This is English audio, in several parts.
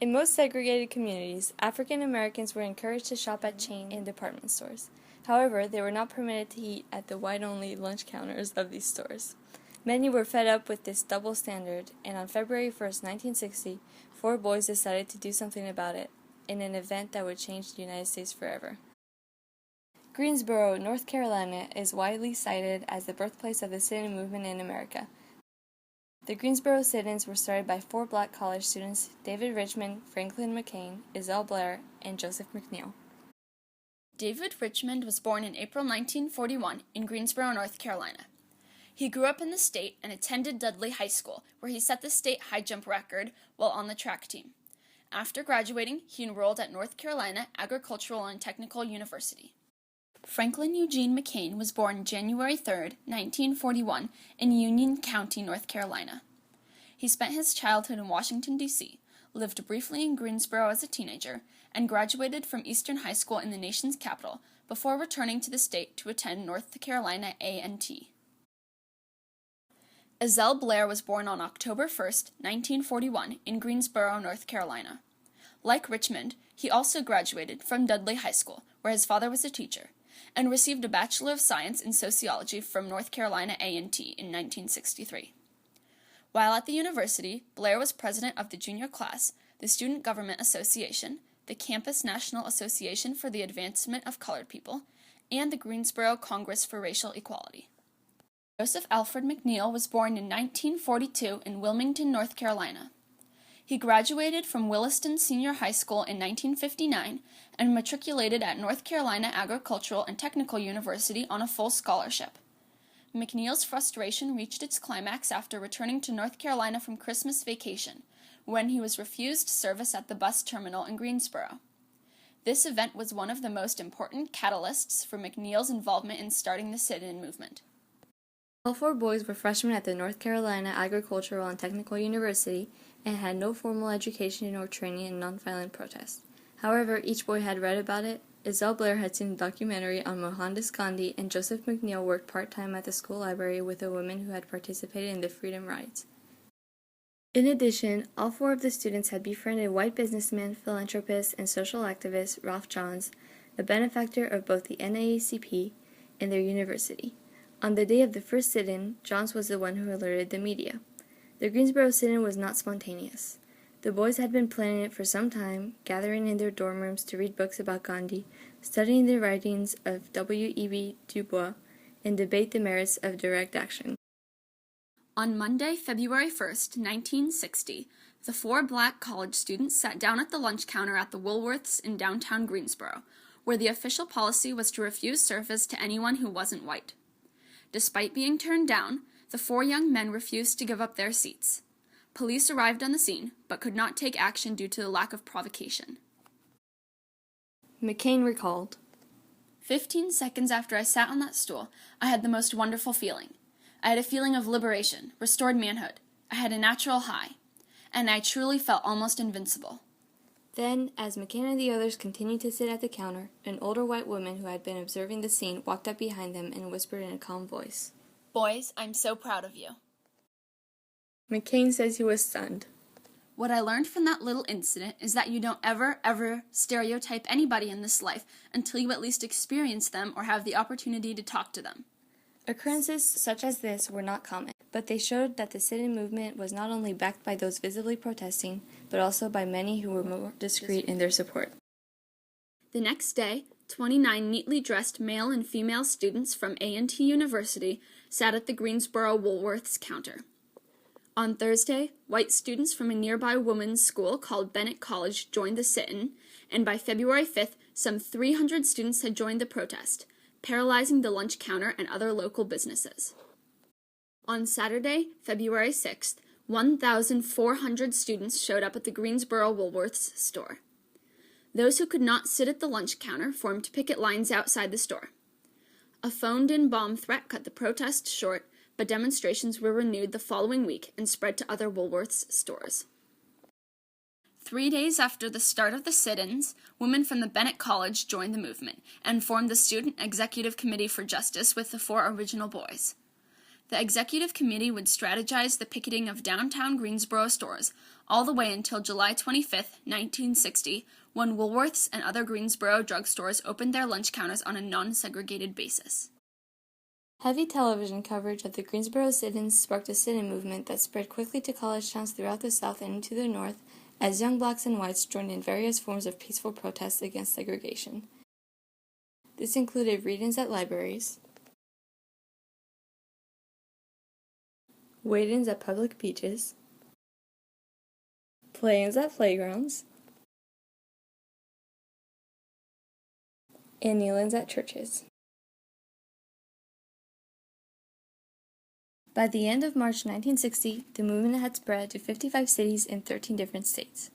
In most segregated communities, African Americans were encouraged to shop at chain and department stores. However, they were not permitted to eat at the white-only lunch counters of these stores. Many were fed up with this double standard, and on February 1st, 1960, 4 boys decided to do something about it, in an event that would change the United States forever. Greensboro, North Carolina, is widely cited as the birthplace of the sit-in movement in America. The Greensboro Sit-ins were started by 4 black college students, David Richmond, Franklin McCain, Iselle Blair, and Joseph McNeil. David Richmond was born in April 1941 in Greensboro, North Carolina. He grew up in the state and attended Dudley High School, where he set the state high jump record while on the track team. After graduating, he enrolled at North Carolina Agricultural and Technical University. Franklin Eugene McCain was born January 3, 1941, in Union County, North Carolina. He spent his childhood in Washington, D.C., lived briefly in Greensboro as a teenager, and graduated from Eastern High School in the nation's capital before returning to the state to attend North Carolina A&T. Iselle Blair was born on October 1, 1941, in Greensboro, North Carolina. Like Richmond, he also graduated from Dudley High School, where his father was a teacher, and received a Bachelor of Science in Sociology from North Carolina A&T in 1963. While at the university, Blair was president of the junior class, the Student Government Association, the Campus National Association for the Advancement of Colored People, and the Greensboro Congress for Racial Equality. Joseph Alfred McNeil was born in 1942 in Wilmington, North Carolina. He graduated from Williston Senior High School in 1959 and matriculated at North Carolina Agricultural and Technical University on a full scholarship. McNeil's frustration reached its climax after returning to North Carolina from Christmas vacation, when he was refused service at the bus terminal in Greensboro. This event was one of the most important catalysts for McNeil's involvement in starting the sit-in movement. All 4 boys were freshmen at the North Carolina Agricultural and Technical University and had no formal education or training in nonviolent protest. However, each boy had read about it. Iselle Blair had seen a documentary on Mohandas Gandhi, and Joseph McNeil worked part-time at the school library with a woman who had participated in the freedom rides. In addition, all 4 of the students had befriended white businessman, philanthropist, and social activist Ralph Johns, a benefactor of both the NAACP and their university. On the day of the first sit-in, Johns was the one who alerted the media. The Greensboro sit-in was not spontaneous. The boys had been planning it for some time, gathering in their dorm rooms to read books about Gandhi, studying the writings of W.E.B. Du Bois, and debate the merits of direct action. On Monday, February 1, 1960, the 4 black college students sat down at the lunch counter at the Woolworths in downtown Greensboro, where the official policy was to refuse service to anyone who wasn't white. Despite being turned down, the 4 young men refused to give up their seats. Police arrived on the scene, but could not take action due to the lack of provocation. McCain recalled, 15 seconds after I sat on that stool, I had the most wonderful feeling. I had a feeling of liberation, restored manhood. I had a natural high, and I truly felt almost invincible. Then, as McCain and the others continued to sit at the counter, an older white woman who had been observing the scene walked up behind them and whispered in a calm voice, Boys, I'm so proud of you. McCain says he was stunned. What I learned from that little incident is that you don't ever stereotype anybody in this life until you at least experience them or have the opportunity to talk to them. Occurrences such as this were not common, but they showed that the sit-in movement was not only backed by those visibly protesting, but also by many who were more discreet in their support. The next day, 29 neatly dressed male and female students from A&T University sat at the Greensboro Woolworths counter. On Thursday, white students from a nearby women's school called Bennett College joined the sit-in, and by February 5th, some 300 students had joined the protest, paralyzing the lunch counter and other local businesses. On Saturday, February 6th, 1,400 students showed up at the Greensboro Woolworths store. Those who could not sit at the lunch counter formed picket lines outside the store. A phoned-in bomb threat cut the protest short, but demonstrations were renewed the following week and spread to other Woolworths stores. 3 days after the start of the sit-ins, women from the Bennett College joined the movement and formed the Student Executive Committee for Justice with the 4 original boys. The executive committee would strategize the picketing of downtown Greensboro stores all the way until July 25, 1960, when Woolworths and other Greensboro drugstores opened their lunch counters on a non-segregated basis. Heavy television coverage of the Greensboro Sit-ins sparked a sit-in movement that spread quickly to college towns throughout the South and into the North, as young blacks and whites joined in various forms of peaceful protests against segregation. This included read-ins at libraries, wait-ins at public beaches, play-ins at playgrounds, and kneel-ins at churches. By the end of March 1960, the movement had spread to 55 cities in 13 different states.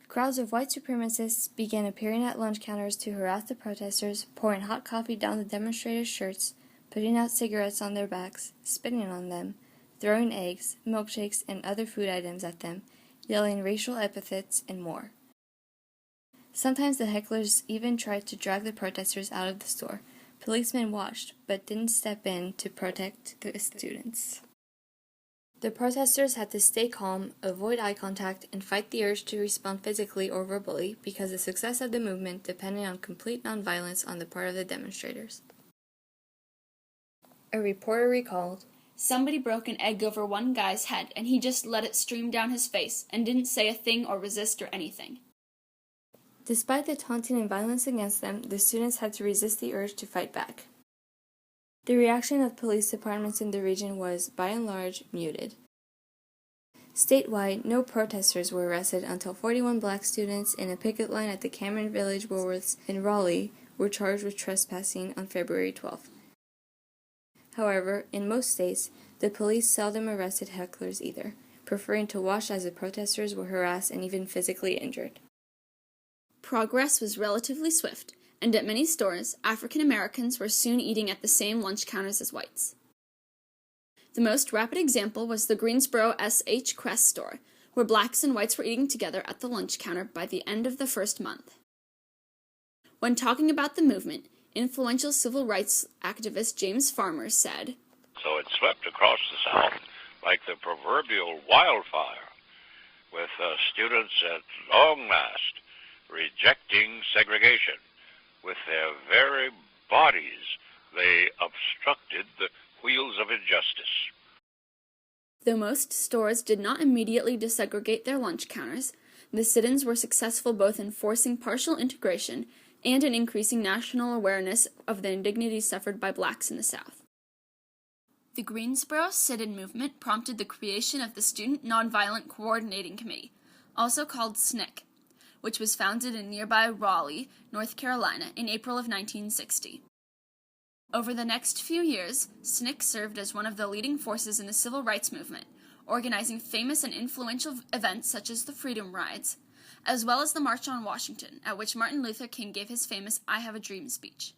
Crowds of white supremacists began appearing at lunch counters to harass the protesters, pouring hot coffee down the demonstrators' shirts, putting out cigarettes on their backs, spitting on them, throwing eggs, milkshakes, and other food items at them, yelling racial epithets, and more. Sometimes the hecklers even tried to drag the protesters out of the store. Policemen watched, but didn't step in to protect the students. The protesters had to stay calm, avoid eye contact, and fight the urge to respond physically or verbally because the success of the movement depended on complete nonviolence on the part of the demonstrators. A reporter recalled, "Somebody broke an egg over one guy's head, and he just let it stream down his face and didn't say a thing or resist or anything." Despite the taunting and violence against them, the students had to resist the urge to fight back. The reaction of police departments in the region was, by and large, muted. Statewide, no protesters were arrested until 41 black students in a picket line at the Cameron Village Woolworths in Raleigh were charged with trespassing on February 12th. However, in most states, the police seldom arrested hecklers either, preferring to watch as the protesters were harassed and even physically injured. Progress was relatively swift, and at many stores, African Americans were soon eating at the same lunch counters as whites. The most rapid example was the Greensboro S.H. Crest store, where blacks and whites were eating together at the lunch counter by the end of the first month. When talking about the movement, influential civil rights activist James Farmer said, "So it swept across the South like the proverbial wildfire, with students at long last rejecting segregation. With their very bodies, they obstructed the wheels of injustice." Though most stores did not immediately desegregate their lunch counters, the sit-ins were successful both in forcing partial integration and in increasing national awareness of the indignities suffered by blacks in the South. The Greensboro Sit-in movement prompted the creation of the Student Nonviolent Coordinating Committee, also called SNCC, which was founded in nearby Raleigh, North Carolina, in April of 1960. Over the next few years, SNCC served as one of the leading forces in the civil rights movement, organizing famous and influential events such as the Freedom Rides, as well as the March on Washington, at which Martin Luther King gave his famous "I Have a Dream" speech.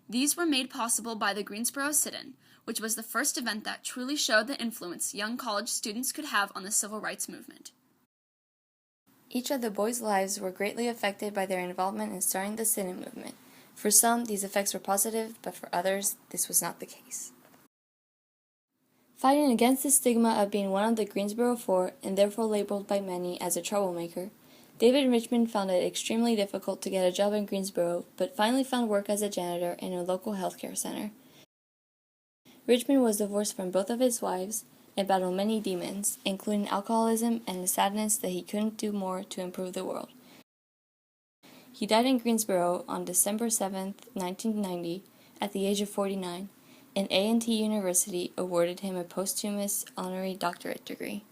These were made possible by the Greensboro Sit-in, which was the first event that truly showed the influence young college students could have on the civil rights movement. Each of the boys' lives were greatly affected by their involvement in starting the sit-in movement. For some, these effects were positive, but for others, this was not the case. Fighting against the stigma of being one of the Greensboro Four, and therefore labeled by many as a troublemaker, David Richmond found it extremely difficult to get a job in Greensboro, but finally found work as a janitor in a local healthcare center. Richmond was divorced from both of his wives and battled many demons, including alcoholism and the sadness that he couldn't do more to improve the world. He died in Greensboro on December 7, 1990, at the age of 49, and A&T University awarded him a posthumous honorary doctorate degree.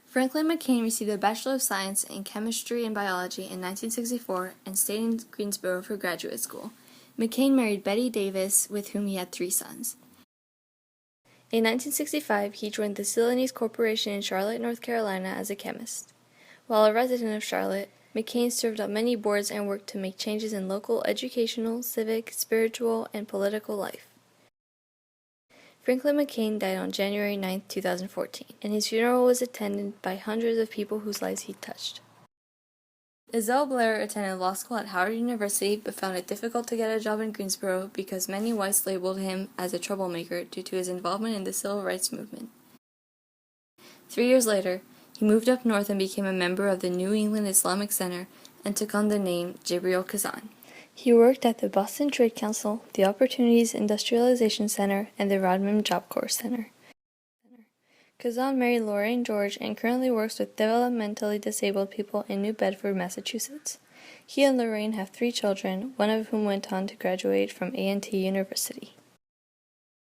Franklin McCain received a Bachelor of Science in Chemistry and Biology in 1964 and stayed in Greensboro for graduate school. McCain married Betty Davis, with whom he had 3 sons. In 1965, he joined the Celanese Corporation in Charlotte, North Carolina as a chemist. While a resident of Charlotte, McCain served on many boards and worked to make changes in local educational, civic, spiritual, and political life. Franklin McCain died on January 9, 2014, and his funeral was attended by hundreds of people whose lives he touched. Iselle Blair attended law school at Howard University but found it difficult to get a job in Greensboro because many whites labeled him as a troublemaker due to his involvement in the civil rights movement. 3 years later, he moved up north and became a member of the New England Islamic Center and took on the name Jibril Kazan. He worked at the Boston Trade Council, the Opportunities Industrialization Center, and the Rodman Job Corps Center. Kazan married Lorraine George and currently works with developmentally disabled people in New Bedford, Massachusetts. He and Lorraine have 3 children, one of whom went on to graduate from A&T University.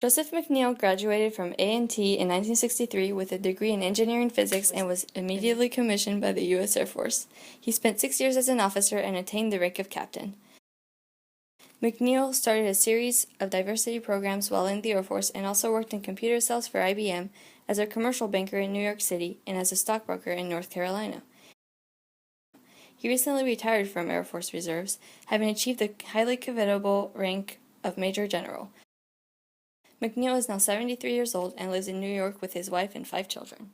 Joseph McNeil graduated from A&T in 1963 with a degree in engineering physics and was immediately commissioned by the U.S. Air Force. He spent 6 years as an officer and attained the rank of captain. McNeil started a series of diversity programs while in the Air Force and also worked in computer sales for IBM, as a commercial banker in New York City, and as a stockbroker in North Carolina. He recently retired from Air Force Reserves, having achieved the highly covetable rank of Major General. McNeil is now 73 years old and lives in New York with his wife and 5 children.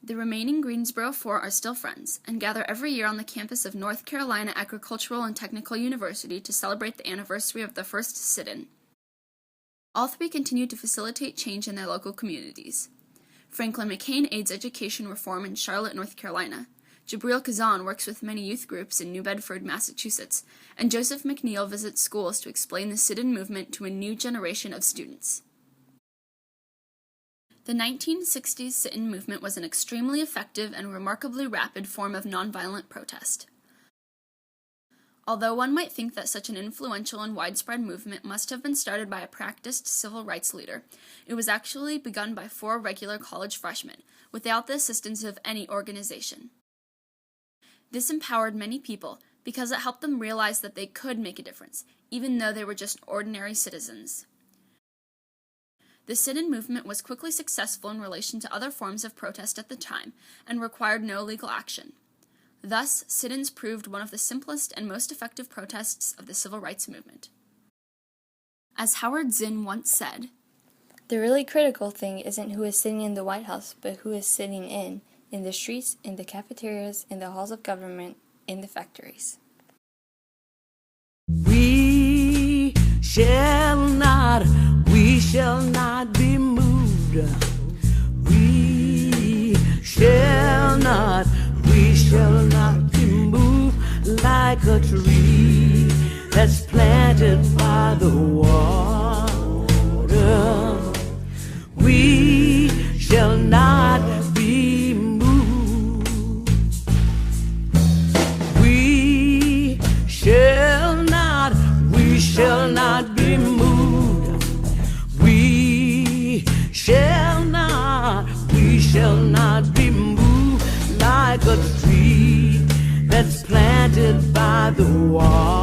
The remaining Greensboro 4 are still friends and gather every year on the campus of North Carolina Agricultural and Technical University to celebrate the anniversary of the first sit-in. All 3 continue to facilitate change in their local communities. Franklin McCain aids education reform in Charlotte, North Carolina. Jibril Kazan works with many youth groups in New Bedford, Massachusetts, and Joseph McNeil visits schools to explain the sit-in movement to a new generation of students. The 1960s sit-in movement was an extremely effective and remarkably rapid form of nonviolent protest. Although one might think that such an influential and widespread movement must have been started by a practiced civil rights leader, it was actually begun by 4 regular college freshmen, without the assistance of any organization. This empowered many people because it helped them realize that they could make a difference, even though they were just ordinary citizens. The sit-in movement was quickly successful in relation to other forms of protest at the time and required no legal action. Thus, sit-ins proved one of the simplest and most effective protests of the civil rights movement. As Howard Zinn once said, "The really critical thing isn't who is sitting in the White House, but who is sitting in the streets, in the cafeterias, in the halls of government, in the factories." We shall not be moved. We shall not be moved like a tree that's planted by the water. We shall not be moved. We shall not be moved. We shall not be moved like a tree that's planted by the water.